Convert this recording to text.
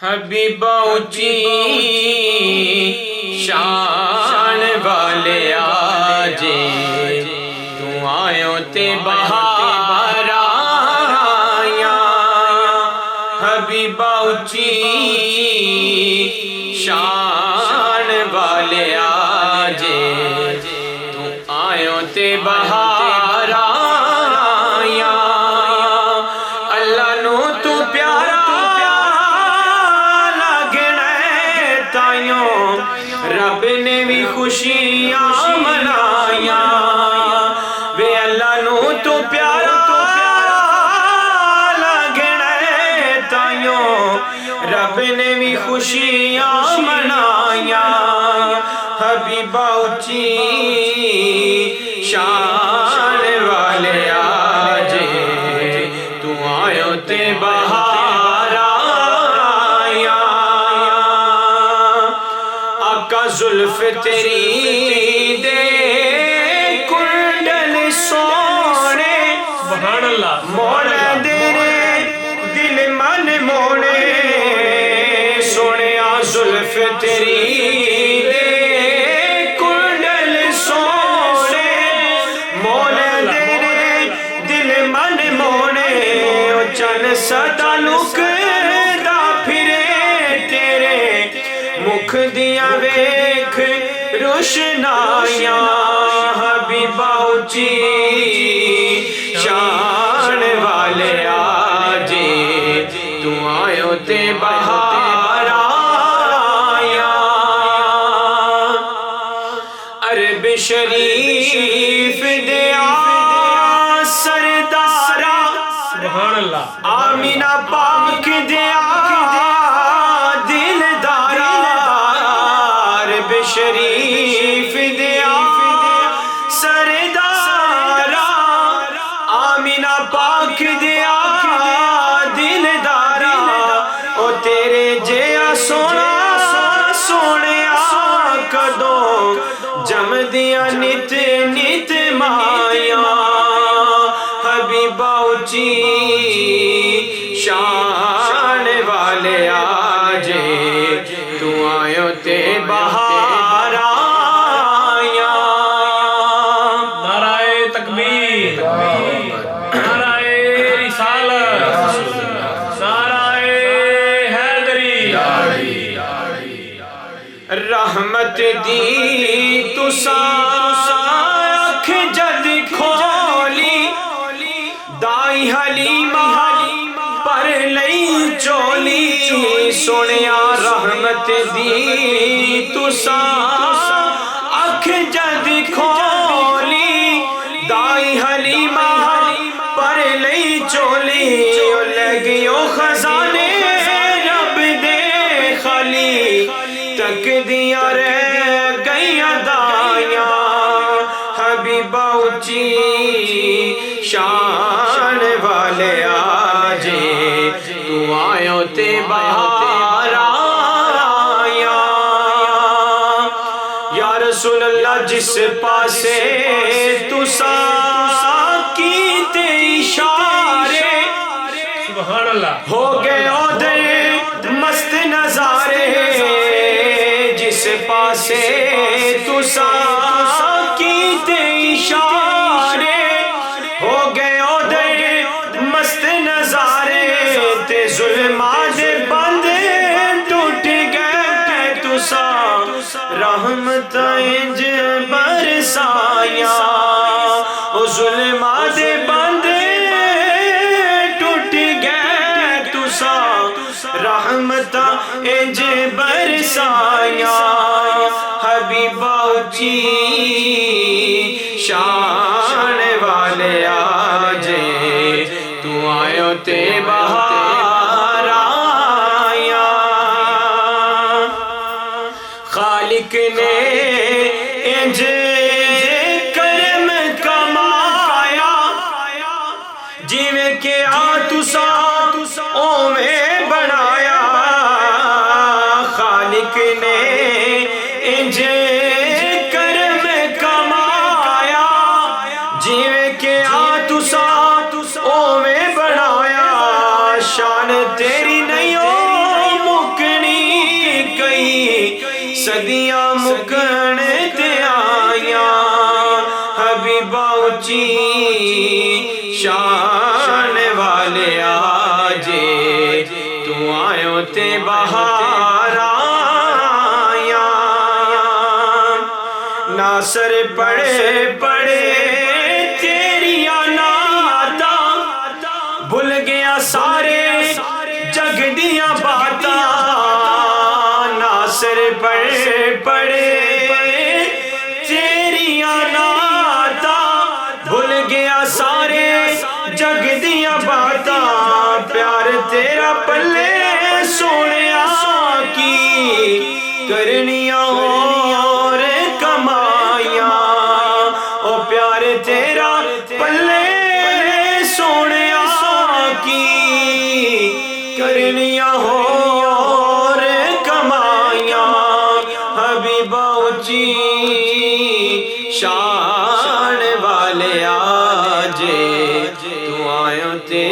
حبیبہ اونچی شان والے آجے تو آیوں تے بہار آیا حبیبہ اونچی شان والے آجے تو آیوں تے بہار آیا اللہ نو تو پیارا رب نے بھی خوشیاں منایا وے اللہ نو تو پیارا لگنا تائیوں رب نے بھی خوشیاں منایا حبیبہ اونچی شان والے آجے تو آیوں تے بہار آیا آقا زلف تیری دے کنڈل سونے سبحان اللہ مولا دیرے دل من مونے سونے زلف تیری دے کنڈل سونے مولا دیرے دل من مونے چن سدا لکدا پھرے تیرے مکھ دیا ویکھ روشنائیاں حبیبہ اونچی شان والے آجے تو آیوں تے بہار آیا عرب شریف دیا سردارا سبحان اللہ آمینہ پاک دیا شریف دیا سردارا آمینہ پاک دیا دلدارا او تیرے جیا سونا سونے کدوں جم دیا نت نت مایا حبیبہ اونچی شان والے آجے تو آیوں تے بہار آیا نعرہ تکبیر نعرہ رسالت نعرہ حیدری رحمت دی تساں اکھ جد کھولی دائی حلیمہ پر لئی چولی سنیا رحمت دی تساں اکھ جد کھولی دائی حلیمہ پر لئی چولی لگیو خزانے رب دے خالی تک دیا رہ گئی دائیاں حبیبہ اونچی شان والے آجے تو آیوں تے بہار آیا یا رسول اللہ جس پاسے تساں کیتے اشارے سبحان اللہ ہو گئے اودے مست نظارے جس پاسے تساں کیتے اشارے ہو گئے اودے مست نظارے تے ظلمات بند ٹوٹ گئے تساں رحمت انج برسایا او ظلمات بند ٹوٹ گئے تساں رحمت انج برسایا حبیبہ اونچی شان والے آجے تو آیوں تے بہار آیا خالق نے انج کرم کمایا جویں کہ تساں اوویں بنایا خالق نے انج کرم کمایا جویں کہ تساں اوویں بنایا شان تیری نہیں صدیاں مکن تے آیاں حبیبہ اچھی شان والے آجے تو آیوں تے بہار آیاں ناصر پڑھے پڑھے تیری ناتا بھول گیا سارے جگ دیاں باتاں ناصر پڑھے پڑھے تیری ناتا بھول گیا سارے جگ دیاں باتاں پیار تیرا پلے سونیا کی کرنیاں اور کمائیاں او پیار تیرا پلے سونیا کی کرنیاں اور کمائیاں حبیبہ اچھی شان والے آجے تو آیوں تے